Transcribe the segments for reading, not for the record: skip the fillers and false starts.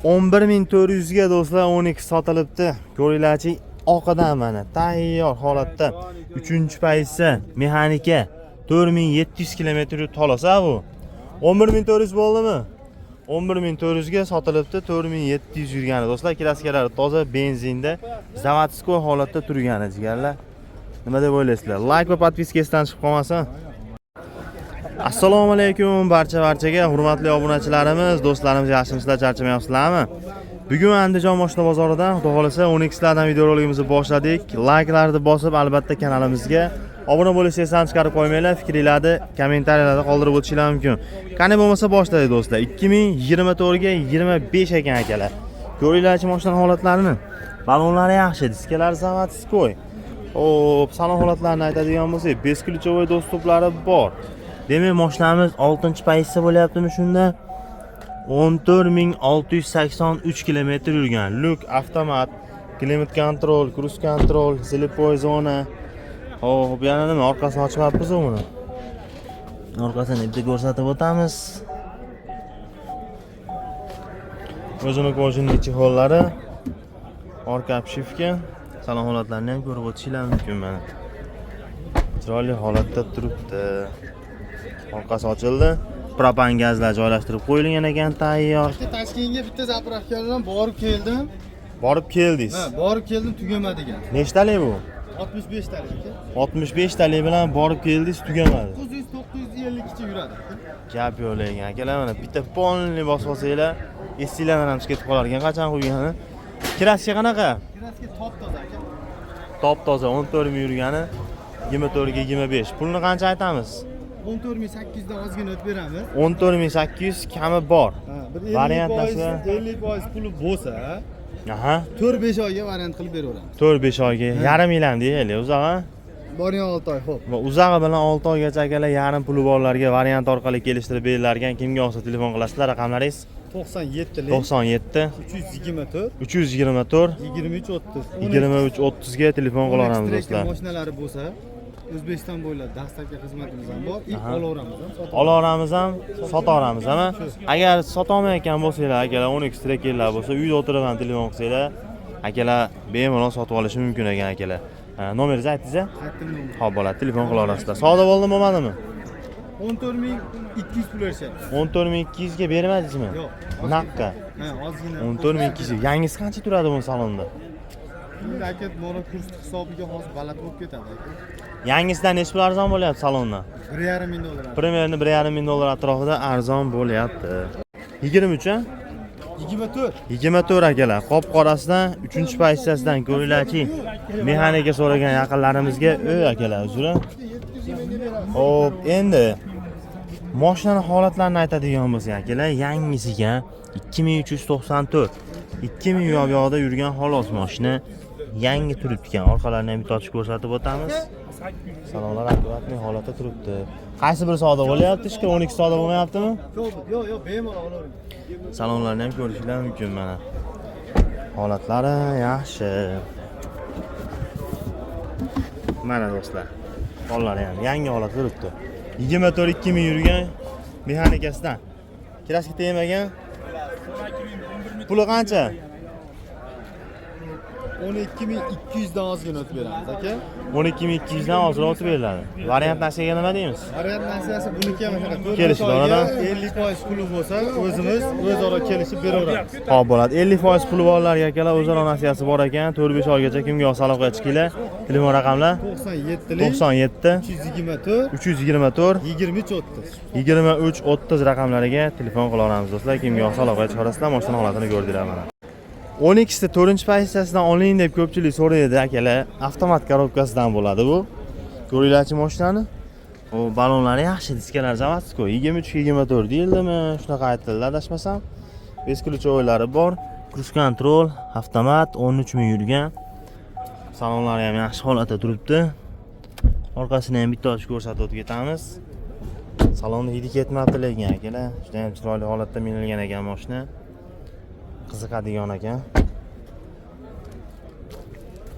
11.400 ga do'stlar 12 sotilibdi. Ko'ringlarchi, oqidan mana tayyor holatda 3-pozitsiya mexanika 4700 km tolasa bu. 11.400 bo'ldimi? 11.400 ga sotilibdi, 4700 yurgani do'stlar. Kraskalari toza, benzinda, zavodskoy holatda turgani jigarlar. Nima deb o'ylaysizlar? Like va podpiskasidan chiqib qolmasin. Assalomu alaykum barchaga, hurmatli obunachilarimiz, do'stlarimiz, yaxshimisizlar, charchamayapsizlarmi? Bugun Andijon mashina bozoridan, xudo xolasa 12 lardan videoroligimizni boshladik. Like'larni bosib, albatta kanalimizga obuna bo'lishingizdan chiqarib qo'ymanglar. Fikringizni kommentariyalarda qoldirib o'tishingiz mumkin. Qani bo'lmasa boshladik do'stlar. 2024 ga 25 ekan akalar. Ko'ringlarchi mashina holatlarini. Balonlari yaxshi, diskalar zavodskoy. Hop, salon holatlarini aytadigan bo'lsak, besключовой dostuplari bor. Demak, mashinamiz 6-pozitsiya bo'lyaptimi shunda? 14683 km yurgan. Luk avtomat, klimat kontrol, cruise kontrol, слепой zona. Hop, yana nima? Orqasini ochmayapmiz buni. Orqasini bitta ko'rsatib o'tamiz. O'zini ko'jinning chexollari, orqa obshivka, salon holatlarini ham ko'rib o'tishingiz mumkin mana. Chiroyli holatda turibdi. Orqasi ochildi. Propan gazlar joylashtirib qo'yilgan ekan, tayyor. Toshkentga bitta zapravka bilan borib keldim. Borib keldingiz? Ha, borib keldim, tugamadi ekan. Nechtalik bu? 65 talik aka. 65 talik bilan borib keldingiz, tugamadi. 900-950 kicha yuradi. Gap yo'q lekin akalar, mana bitta polni bosib olsanglar, esinglardan ham chiqib ketib qolar ekan, qachon qo'ygani. Kraska qanaqa? Kraska top toza aka. Top toza, 14 ming yurgani, 24 ga 25. Pulni qancha aytamiz? 14800 dan ozgina o'tib beramiz. 14800 kami bor. Ha, bir variant 50% puli bo'lsa, aha, 4-5 oyga variant qilib beraveramiz. 4-5 oyga, yarim yil ham deylik, uzoq-a? Boring 6 oy, xo'p. Va uzog'i bilan 6 oygacha akalar yarim puli borlarga variant orqali kelishtirib berilar ekan. Kimga olsa telefon qilasizlar, raqamlaringiz 97 97 324 324 2330 2330 ga telefon qilaveramiz do'stlar. Mashinalari bo'lsa, O'zbekiston bo'ylab dastlabki xizmatimiz ham bor. Olaveramiz ham, olaveramiz ham, sotaveramiz ham. Agar sotolmayotgan bo'lsanglar, akalar 12 trekerlar bo'lsa, uyda o'tirib ham telefon qilsanglar, akalar bemalol sotib olishi mumkin ekan akalar. Nomeringizni aytingiz-a? Aytdim. Xo'p, bo'ladi, telefon qilaverasizlar. Savdo bo'ldimi, bo'lmadimi? 14200 pul berishyapti. 14200 ga bermadingizmi? Yo'q. Naqqa. Ha, ozgina. 14200. Yangisi qancha turadi bu salonda? Aka, mana kurs hisobiga hozir baland bo'lib ketadi aka. Yangisidan necha pul arzon bo'lyapti salonda? 1,5 ming dollar. Primerni 1,5 ming dollar atrofida arzon bo'lyapti. 23 a? 24. 24 akalar. Qop qorasidan 3-pozitsiyasidan ko'ringlarchi. Mexanika so'ragan yaqinlarimizga akalar, uzr. Hop, endi mashinaning holatlarini aytadigan bo'lsak akalar, yangisiga 2394. 2000 yo'qda yurgan xolos mashina. Yangi turibdi ekan. Orqalarini ham bitta ochib ko'rsatib o'tamiz. Salonlar akkuratli holatda turibdi. Qaysi bir savdo bo'lyapti? Ishga 12 savdo bo'lmayaptimi? Yo'q, bemalol olavering. Salonlarni ham ko'rishingiz mumkin mana. Holatlari yaxshi. Mana do'stlar. Qo'llari ham yangi holatda turibdi. 24-2000 yurgan mexanikasidan. Kraska tegmagan. Puli qancha? 12200 dan ozgina o'tib beramiz aka. 12200 dan ozroq o'tib beriladi. Variant nasiyaga nima deymiz? Variant nasiyasi buniki ham shunaqa. Kelishib 50% puli bo'lsa, o'zimiz o'zaro kelishib beraveramiz. Xo'p, bo'ladi. 50% puli borlarga akalar o'zaro nasiyasi bor ekan. 4-5 oygacha kimga olsa aloqaga chiqinglar. Telefon raqamlar 97 324 2330 raqamlariga telefon qilaveramiz do'stlar. Kimga olsa aloqaga chiqarasizlar, mashina holatini ko'rdinglar mana. 12 ta 4-pozitsiyasidan oling deb ko'pchilik so'raydi akalar. Avtomat korobkasidan bo'ladi bu. Ko'ringlarchi mashinani. O balonlari yaxshi, diskalar zavodskoy. 23-24 deyildimi? Shunaqa aytildi, adashmasam. Besключовойлari bor. Cruise control, avtomat, 13 ming yurgan. Salonlari ham yaxshi holatda turibdi. Orqasini ham bitta ochib ko'rsatib o'tib ketamiz. Salonda hidi ketmabdi lekin akalar. Juda ham chiroyli holatda minilgan ekan mashina. Qiziqadigan ekan.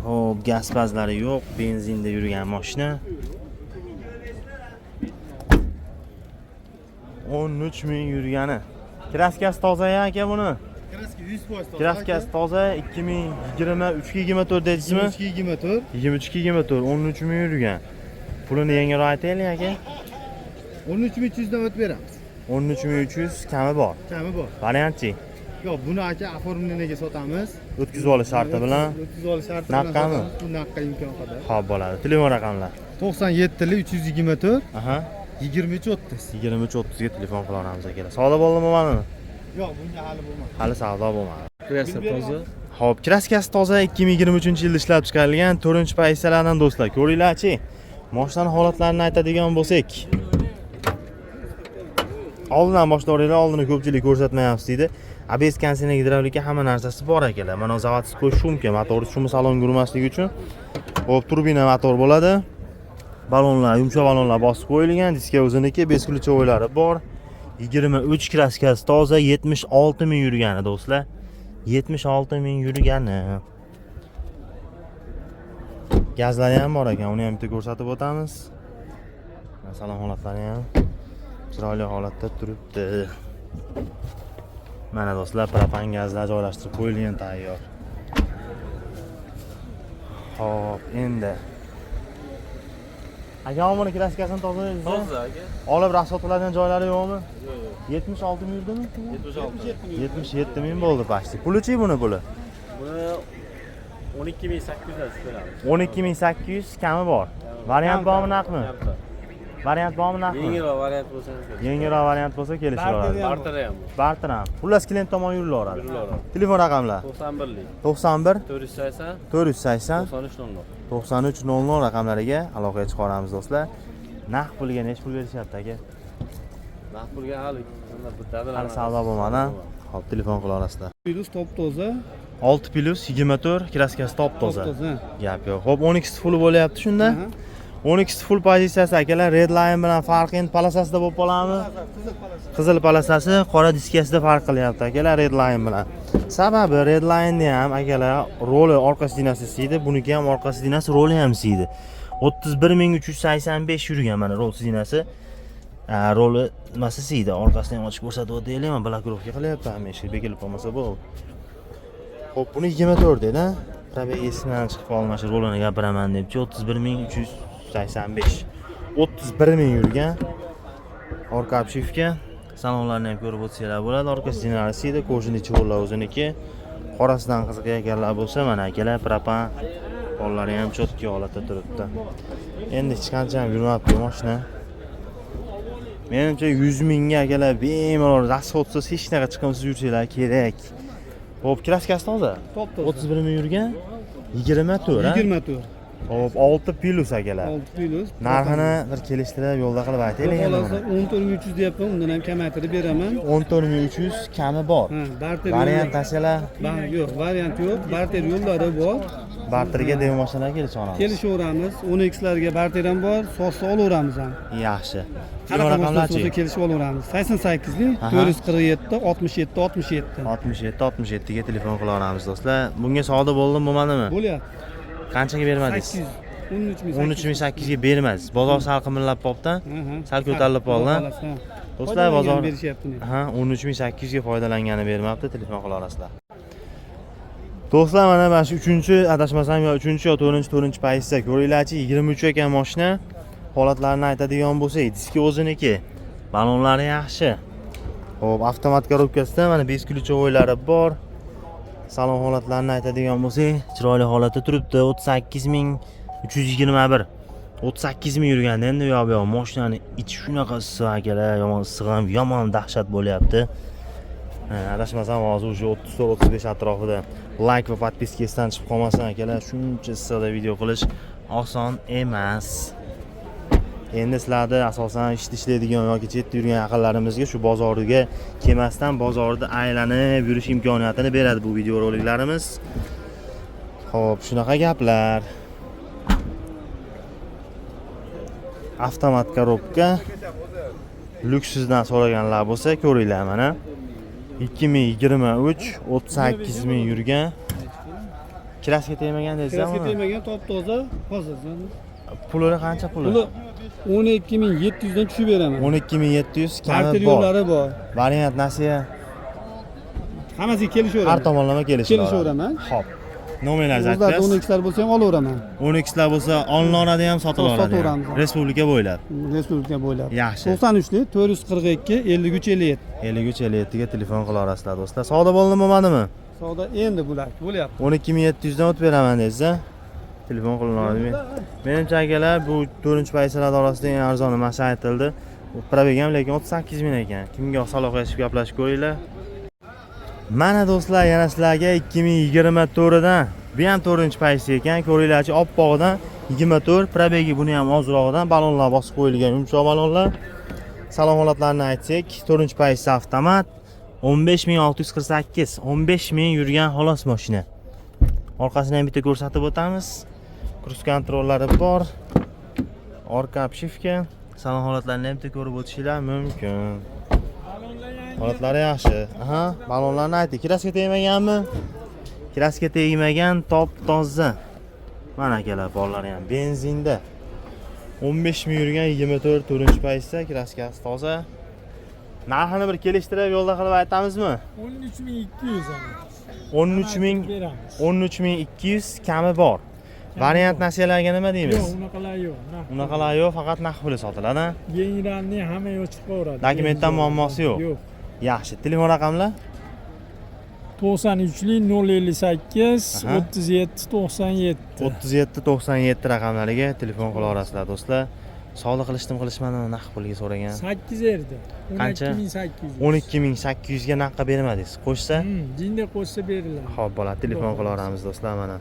Hop, gaz bazlari yo'q, benzinda yurgan mashina. 13 ming yurgani. Kraskasi toza aka buni. Kraska 100% toza. Kraskasi toza 2023-24 deysizmi? 23-24. 23-24 13 ming yurgan. Pulini yengiroq aytaylik aka. 13300 dan o'tib beramiz. 13300 kami bor. Kami bor. Variantchi. Yo'q, buni aka oformleniga sotamiz. O'tkazib olish sharti bilan. O'tkazib olish sharti Naqqami? Bu naqqa imkon qadar. Xo'p bo'ladi. Telefon raqamlar. 97 324 Aha. 23 30. 23-30 ga telefon qila olamiz akalar. Savdo bo'ldimi mana? Yo'q, bunga hali bo'lmadi. Hali savdo bo'lmadi. Kraska toza. Xo'p, kraskasi toza 2023-yilda ishlab chiqarilgan 4-pozitsiyalardan do'stlar. Ko'ringlarchi. Mashinaning holatlarini aytadigan bo'lsak, oldindan boshlayveraylik, oldini ko'pchilik ko'rsatmayapsiz deydi. ABS konseyner gidravlika hamma narsasi bor akalar. Mana zavodsiz qo'yish mumkin, motor shumi salonga urmasligi uchun. Xo'p, turbina motor bo'ladi. Balonlar, yumshoq balonlar bosib qo'yilgan, diska o'ziniki, bez ключевойлari bor. 23 kraskasi toza, 76 ming yurgani do'stlar. 76 ming yurgani. Gazlari ham bor ekan, uni ham bitta ko'rsatib o'tamiz. Salon holatlari ham chiroyli holatda turibdi. Mana do'stlar, propan gazlar joylashtirib qo'yilgan tayyor. Xo'p, endi aka buni kraskasini tozalaysiz. Toza aka. Olib rasxod qiladigan joylari yo'qmi? Yo'q. 76 ming yurdimi? 76. 77 ming bo'ldi pasti. Pulichi buni puli? Buni 12800 dan beramiz. 12800 kami bor. Variant bormi, naqmi? Variant bormi, naqmi? Yengilroq variant bo'lsa ham kerak. Yengilroq variant bo'lsa kelishaveradi. Barteri ham bor. Barter ham. Xullas klient tomon yurilaveradi. Yurilaveradi. Telefon raqamlar 91lik 91 480 480 9300. 9300 raqamlariga aloqaga chiqaramiz do'stlar. Naqd pulga necha pul berishyapti aka? Naqd pulga hali Hali savdo bo'lmadi. Xo'p, telefon qila olasizlar. Plus top toza. 6 plus 24 kraskasi top toza. Top toza. Gap yo'q. Xo'p, 12 full bo'lyapti shunda. 12 full pozitsiyasi akalar, red line bilan farqi endi palasasida bo'lib qoladimi? Qizil palasasi qora diskasida farq qilyapti akalar red line bilan. Sababi red line ni ham akalar roli orqa sidinasi siydi, buniki ham orqa sidinasi roli ham siydi. 31385 yurgan mana rol sidinasi. Roli nimasi siydi, orqasini ham ochib ko'rsatib o'taylik, men blokirovka qilyapti hamisha, bekilib qolmasa bo'ldi. Xo'p, buni 24 dedi, probegisidan chiqib qolmashi rolini gapiraman debchi 31385. 31 ming yurgan. Orqa obshivka, salonlarni ham ko'rib o'tsanglar bo'ladi. Orqa sidinasida qo'shni chivorlar o'ziniki. Qorasidan qiziqayotganlar bo'lsa, mana akalar propan qo'llari ham chotki holatda turibdi. Endi hech qancha ham yurmabdi mashina. Menimcha 100 mingga akalar bemalol rasxodsiz hech naqa chiqimsiz yursanglar kerak. Xo'p, kraskasi toza. Top toza. 31 ming yurgan. 24 ha? 24. Xo'p, 6 plus akalar. 6 plus. Narxini bir kelishtirib yo'lda qilib aytaylik endi Xolasa buni. 14300 deyapman, undan ham kamaytirib beraman. 14300 kami bor. Ha, barter Variant tashalar, yo'q, variant yo'q. Barter yo'llari bor. barterga demo mashinalar kelisha olamiz. Kelishaveramiz. 10xlarga barter ham bor, so'zsa olaveramiz ham. Yaxshi. Telefon Qanaqa bo'lsa raqamlarchi? kelishib olaveramiz. 88lik Aha. 447 67 67. 67 ga telefon qila olamiz do'stlar. Bunga savdo bo'ldimi, bo'lmadimi? Bo'lyapti. Qanchaga bermadingiz? 800. 13800 ga bermadiz. Bozor sal qimillab qoldi. Sal ko'tarilib qoldi. Do'stlar, bozor berishyapti. ha 13800 ga foydalangani bermabdi, telefon qila olasizlar. Do'stlar, mana shu 3-adashmasam yo 3 yo 4 pozitsiya ko'ringlarchi, 23 ekan mashina. Holatlarini aytadigan bo'lsak, diski o'ziniki, balonlari yaxshi. Xo'p, avtomat korobkasida mana bez ключевойлari bor. Salon holatlarini aytadigan bo'lsak, chiroyli holatda turibdi. 38321. 38000 yurganda endi yo'q mashinani ichi shunaqa issiq akalar, yomon issiq ham, yomon dahshat bo'lyapti. Adashmasam hozir уже 34-35 atrofida. Like va podpiska esdan chiqib qolmasin akalar, shuncha issiqda video qilish oson emas. Endi sizlarni asosan ishlaydigan yoki chetda yurgan yaqinlarimizga shu bozoriga kelmasdan bozorda aylanib yurish imkoniyatini beradi bu video roliklarimiz. Xo'p, shunaqa gaplar. Avtomat korobka. Lyuksizdan so'raganlar bo'lsa, ko'ringlar mana. 2023 38000 yurgan. Kraska tegmagan deysiz-mi? Kraska tegmagan, top toza, hozir. Puli qancha puli? Puli 12700 dan tushib beraman. 12700 kami Barter bor. yo'llari bor. Variant nasiya Hammasiga kelishaveraman. Har tomonlama Kelishaveraman. Xo'p. Nomerlar O'zlarda aytasiz. 12 bo'lsa ham olaveraman. 12 lar bo'lsa olinadi ham, sotilaveradi. Sotaveramiz. Respublika bo'ylab. Respublika bo'ylab. Yaxshi. 93lik 442 53 57. 53 57 ga telefon qila olasizlar do'stlar. Savdo bo'ldimi, bo'lmadimi? Savdo endi bo'lyapti. 12700 dan o'tib beraman deysiz-a? Telefon qilinadi. Menimcha akalar, bu 4-paysalar orasida eng arzoni mana aytildi. Probeg ham lekin 38 ming ekan. Kimga yoqsa aloqa qilib gaplashib ko'ringlar. Mana do'stlar, yana sizlarga 2024 dan, bu ham 4-paysa ekan. Ko'ringlarchi, oppog'idan 24, probegi buni ham ozrog'idan balonlar bosib qo'yilgan, yumshoq balonlar. Salom holatlarini aytsak, 4-paysa avtomat 15648, 15000 yurgan xolos mashina. Orqasini ham bitta ko'rsatib o'tamiz. Kruz kontrollari bor. Orqa obshivka. Salon holatlarini ham bitta ko'rib o'tishinglar mumkin. Holatlari yaxshi. Aha, balonlarni ayting. Kraska tegmaganmi? Kraska tegmagan, top toza. Mana akalar, borlari ham benzinda. 15000 yurgan 24 4-paysa, kraskasi toza. Narxini bir kelishtirib yo'lda qilib aytamizmi? 13200 ana. 13200 kami bor. Variant nasiyalarga nima deymiz? Yo'q, unaqalar yo'q. Unaqalar yo'q, faqat naqd puli sotiladi. Yengillarning hamma yo'q chiqaveradi. Dokumentdan muammosi yo'q. Yo'q. Yaxshi. Telefon raqamlar? 93lik 058 Aha. 37 97. 37 97 raqamlariga telefon qila olasizlar do'stlar. Savdo qilishmadimi, naqd pulga so'ragan. 8 erdi. Qancha? 12800. 12800 ga naqdga bermadingiz. Qo'shsa? Jinda qo'shsa beriladi. Xo'p, bo'ladi. Telefon qila olamiz do'stlar mana.